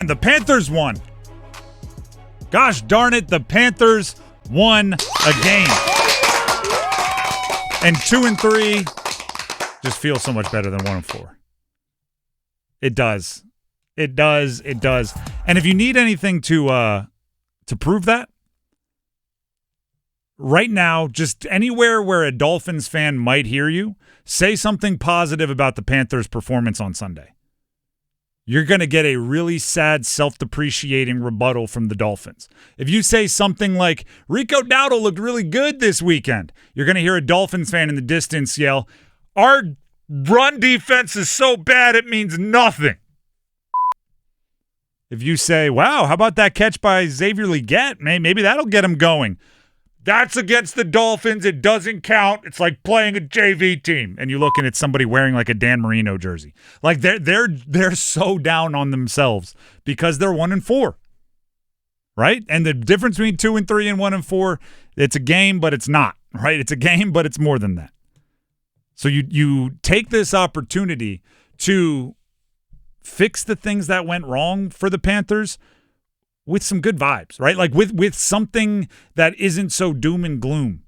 The Panthers won. Gosh darn it, the Panthers won a game. And 2-3 just feels so much better than 1-4. It does. It does. It does. And if you need anything to prove that, right now, just anywhere where a Dolphins fan might hear you, say something positive about the Panthers' performance on Sunday. You're going to get a really sad, self-depreciating rebuttal from the Dolphins. If you say something like, Rico Dowdle looked really good this weekend, you're going to hear a Dolphins fan in the distance yell, our run defense is so bad it means nothing. If you say, wow, how about that catch by Xavier Legette? Maybe that'll get him going. That's against the Dolphins. It doesn't count. It's like playing a JV team. And you're looking at somebody wearing like a Dan Marino jersey. Like they're so down on themselves because they're 1-4. Right? And the difference between 2-3 and 1-4, it's a game, but it's not. Right? It's a game, but it's more than that. So you take this opportunity to fix the things that went wrong for the Panthers with some good vibes, right? Like with something that isn't so doom and gloom,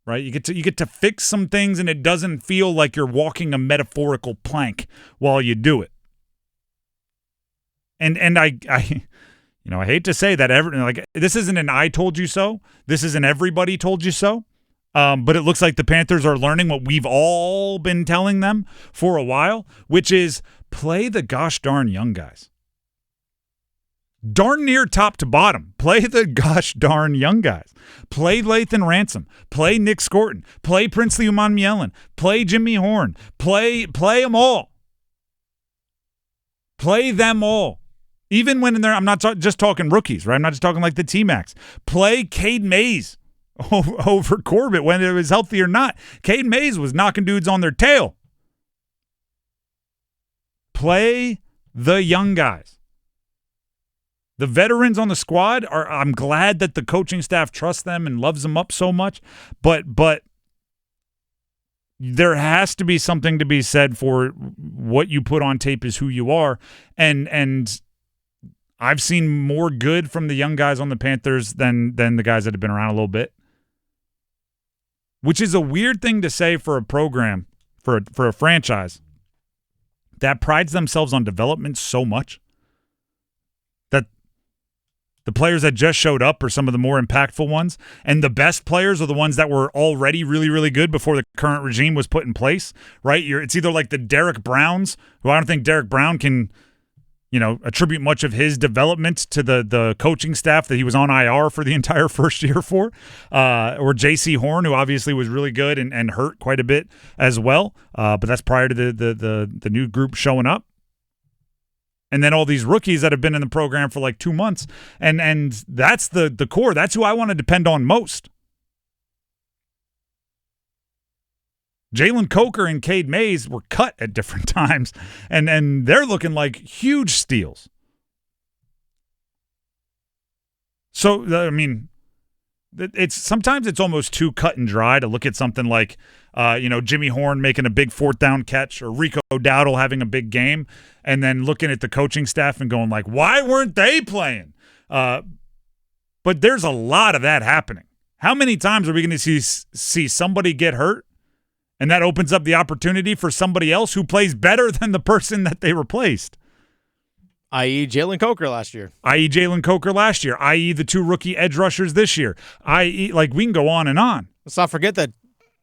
right? You get to fix some things, and it doesn't feel like you're walking a metaphorical plank while you do it. And I hate to say that this isn't an I told you so. This isn't everybody told you so. But it looks like the Panthers are learning what we've all been telling them for a while, which is play the gosh darn young guys. Darn near top to bottom. Play the gosh darn young guys. Play Lathan Ransom. Play Nick Scorton. Play Princely Umanmielen. Play Jimmy Horn. Play them all. Play them all. Even when I'm not just talking rookies, right? I'm not just talking like the T-Max. Play Cade Mays over Corbett, when it was healthy or not. Cade Mays was knocking dudes on their tail. Play the young guys. The veterans on the squad I'm glad that the coaching staff trusts them and loves them up so much, but there has to be something to be said for what you put on tape is who you are. And I've seen more good from the young guys on the Panthers than the guys that have been around a little bit. Which is a weird thing to say for a program, for a franchise that prides themselves on development so much. That the players that just showed up are some of the more impactful ones, and the best players are the ones that were already really, really good before the current regime was put in place, right? It's either like the Derrick Browns, who I don't think Derrick Brown can, attribute much of his development to the coaching staff that he was on IR for the entire first year for, or J.C. Horn, who obviously was really good and hurt quite a bit as well, but that's prior to the new group showing up. And then all these rookies that have been in the program for like 2 months. And that's the core. That's who I want to depend on most. Jalen Coker and Cade Mays were cut at different times. And they're looking like huge steals. So, I mean, sometimes it's almost too cut and dry to look at something like, Jimmy Horn making a big 4th down catch or Rico Dowdle having a big game and then looking at the coaching staff and going like, why weren't they playing? But there's a lot of that happening. How many times are we going to see somebody get hurt and that opens up the opportunity for somebody else who plays better than the person that they replaced? I.e. Jalen Coker last year. I.e. the 2 rookie edge rushers this year. I.e. like we can go on and on. Let's not forget that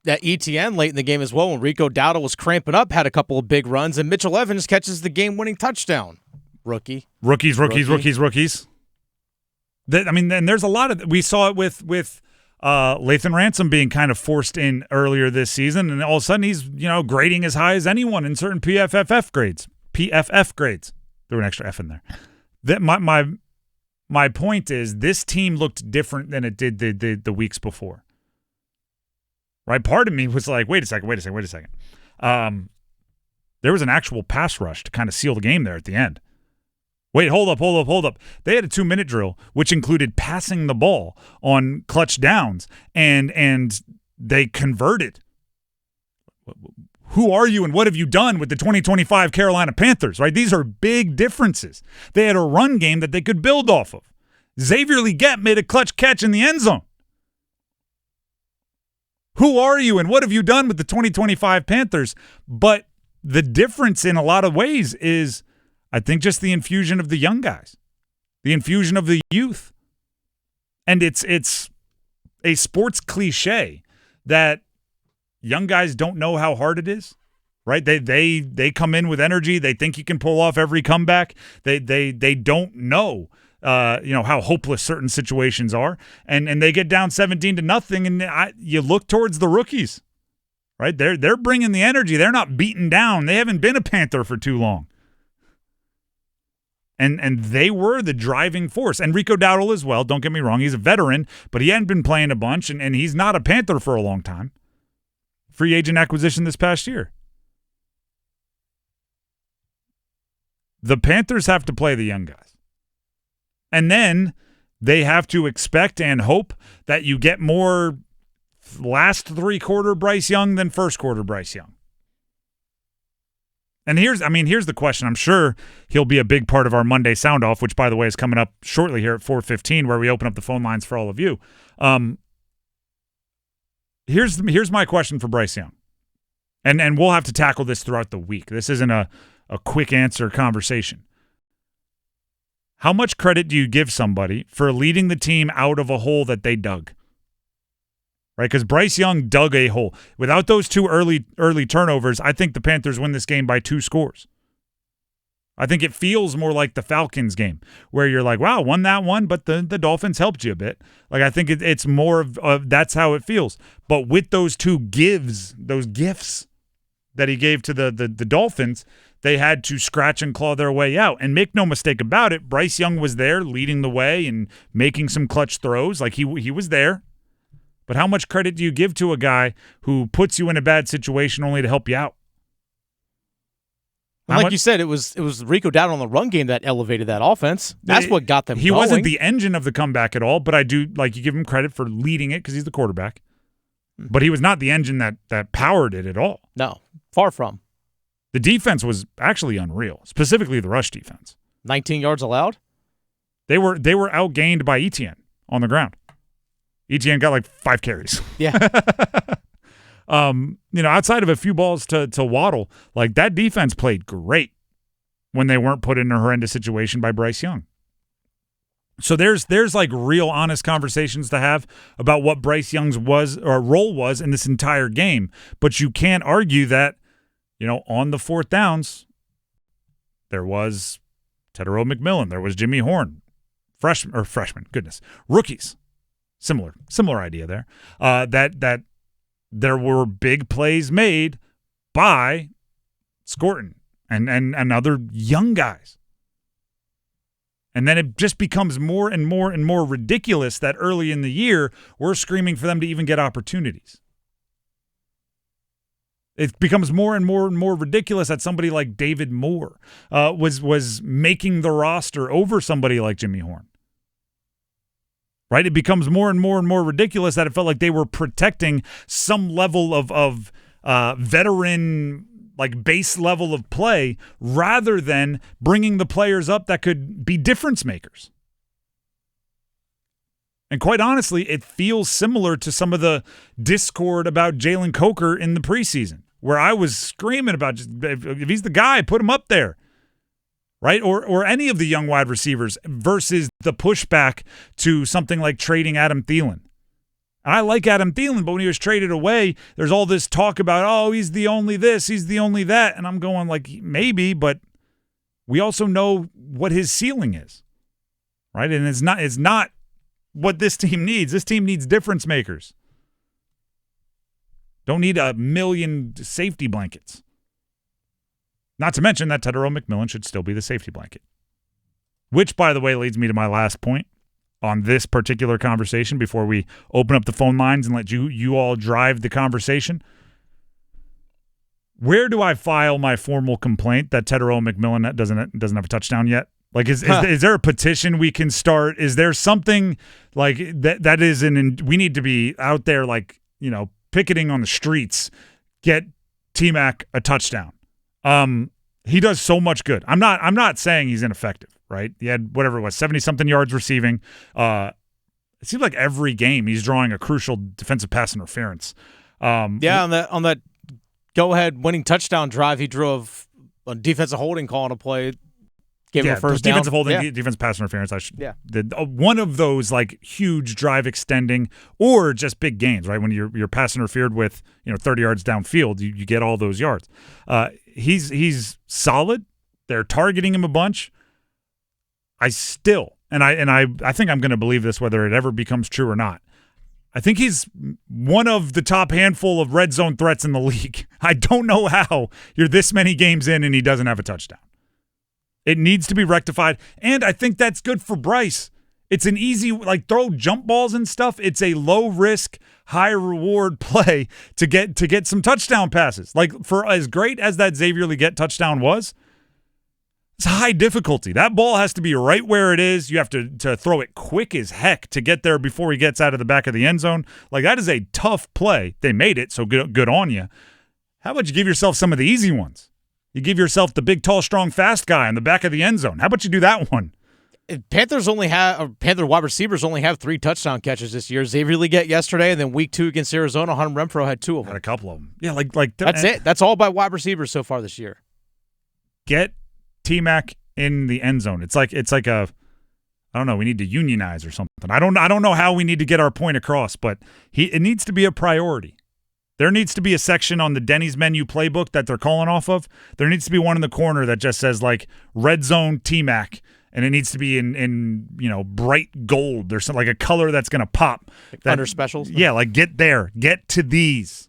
ETN late in the game as well when Rico Dowdle was cramping up, had a couple of big runs, and Mitchell Evans catches the game-winning touchdown. Rookies. And there's a lot of – we saw it with Lathan Ransom being kind of forced in earlier this season, and all of a sudden he's, grading as high as anyone in certain PFF grades. Threw an extra F in there. My point is this team looked different than it did the weeks before. Right? Part of me was like, wait a second. There was an actual pass rush to kind of seal the game there at the end. Wait, hold up. They had a 2-minute drill, which included passing the ball on clutch downs, and they converted. who are you and what have you done with the 2025 Carolina Panthers, right? These are big differences. They had a run game that they could build off of. Xavier Legette made a clutch catch in the end zone. Who are you and what have you done with the 2025 Panthers? But the difference in a lot of ways is, I think, just the infusion of the young guys, the infusion of the youth. And it's a sports cliche that young guys don't know how hard it is, right? They come in with energy. They think you can pull off every comeback. They don't know how hopeless certain situations are, and they get down 17-0, and you look towards the rookies, right? They're bringing the energy. They're not beaten down. They haven't been a Panther for too long, and they were the driving force. And Rico Dowdle as well. Don't get me wrong; he's a veteran, but he hadn't been playing a bunch, and he's not a Panther for a long time. Free agent acquisition this past year. The Panthers have to play the young guys. And then they have to expect and hope that you get more last three-quarter Bryce Young than first-quarter Bryce Young. And here's the question. I'm sure he'll be a big part of our Monday sound-off, which, by the way, is coming up shortly here at 4:15, where we open up the phone lines for all of you. Here's my question for Bryce Young. And we'll have to tackle this throughout the week. This isn't a quick answer conversation. How much credit do you give somebody for leading the team out of a hole that they dug? Right, because Bryce Young dug a hole. Without those two early turnovers, I think the Panthers win this game by 2 scores. I think it feels more like the Falcons game, where you're like, wow, won that one, but the Dolphins helped you a bit. Like, I think it's more of that's how it feels. But with those two gifts that he gave to the Dolphins, they had to scratch and claw their way out. And make no mistake about it, Bryce Young was there leading the way and making some clutch throws. Like, he was there. But how much credit do you give to a guy who puts you in a bad situation only to help you out? Like you said, it was Rico Dowdle on the run game that elevated that offense. That's what got them going. He wasn't the engine of the comeback at all, but I do, like, you give him credit for leading it because he's the quarterback. But he was not the engine that powered it at all. No, far from. The defense was actually unreal, specifically the rush defense. 19 yards allowed? They were outgained by Etienne on the ground. Etienne got like 5 carries. Yeah. Outside of a few balls to Waddle, like, that defense played great when they weren't put in a horrendous situation by Bryce Young. So there's like real honest conversations to have about what Bryce Young's role was in this entire game. But you can't argue that, on the 4th downs, there was Tepper McMillan, there was Jimmy Horn, freshman, rookies. Similar idea there. That there were big plays made by Scorton and other young guys. And then it just becomes more and more and more ridiculous that early in the year we're screaming for them to even get opportunities. It becomes more and more and more ridiculous that somebody like David Moore was making the roster over somebody like Jimmy Horn. Right? It becomes more and more and more ridiculous that it felt like they were protecting some level of veteran, like, base level of play rather than bringing the players up that could be difference makers. And quite honestly, it feels similar to some of the discord about Jalen Coker in the preseason, where I was screaming about, just, if he's the guy, put him up there. Right? Or any of the young wide receivers versus the pushback to something like trading Adam Thielen. And I like Adam Thielen, but when he was traded away, there's all this talk about, oh, he's the only this, he's the only that. And I'm going, like, maybe, but we also know what his ceiling is. Right? And it's not what this team needs. This team needs difference makers. Don't need a million safety blankets. Not to mention that Tepper McMillan should still be the safety blanket. Which, by the way, leads me to my last point on this particular conversation before we open up the phone lines and let you all drive the conversation. Where do I file my formal complaint that Tepper McMillan doesn't have a touchdown yet? Like, is there a petition we can start? Is there something like that is we need to be out there, like, picketing on the streets, get T-Mac a touchdown. He does so much good. I'm not saying he's ineffective, right? He had whatever it was, 70-something yards receiving. It seems like every game he's drawing a crucial defensive pass interference. On that go-ahead winning touchdown drive, he drove a defensive holding call on a play, gave him a first down. Defensive holding, defensive pass interference. One of those like huge drive extending or just big gains, right? When you're pass interfered with 30 yards downfield, you get all those yards. He's solid. They're targeting him a bunch. I think I'm going to believe this whether it ever becomes true or not. I think he's one of the top handful of red zone threats in the league. I don't know how you're this many games in and he doesn't have a touchdown. It needs to be rectified, and I think that's good for Bryce. It's an easy, throw jump balls and stuff. It's a low-risk, high-reward play to get some touchdown passes. For as great as that Xavier Legette touchdown was, it's high difficulty. That ball has to be right where it is. You have to throw it quick as heck to get there before he gets out of the back of the end zone. That is a tough play. They made it, so good on you. How about you give yourself some of the easy ones? You give yourself the big, tall, strong, fast guy in the back of the end zone. How about you do that one? Panther wide receivers only have 3 touchdown catches this year. Xavier Legette yesterday, and then week 2 against Arizona, Hunter Renfrow had 2 of them. Had a couple of them. Yeah, that's it. That's all by wide receivers so far this year. Get T-Mac in the end zone. It's like a, I don't know, we need to unionize or something. I don't know how we need to get our point across, but it needs to be a priority. There needs to be a section on the Denny's menu playbook that they're calling off of. There needs to be one in the corner that just says red zone T-Mac, and it needs to be in bright gold. There's a color that's going to pop. Under specials? Yeah, get there. Get to these.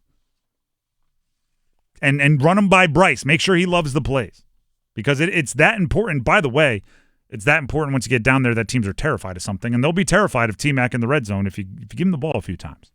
And run them by Bryce. Make sure he loves the plays. Because it's that important. By the way, it's that important once you get down there that teams are terrified of something, and they'll be terrified of T-Mac in the red zone if you give them the ball a few times.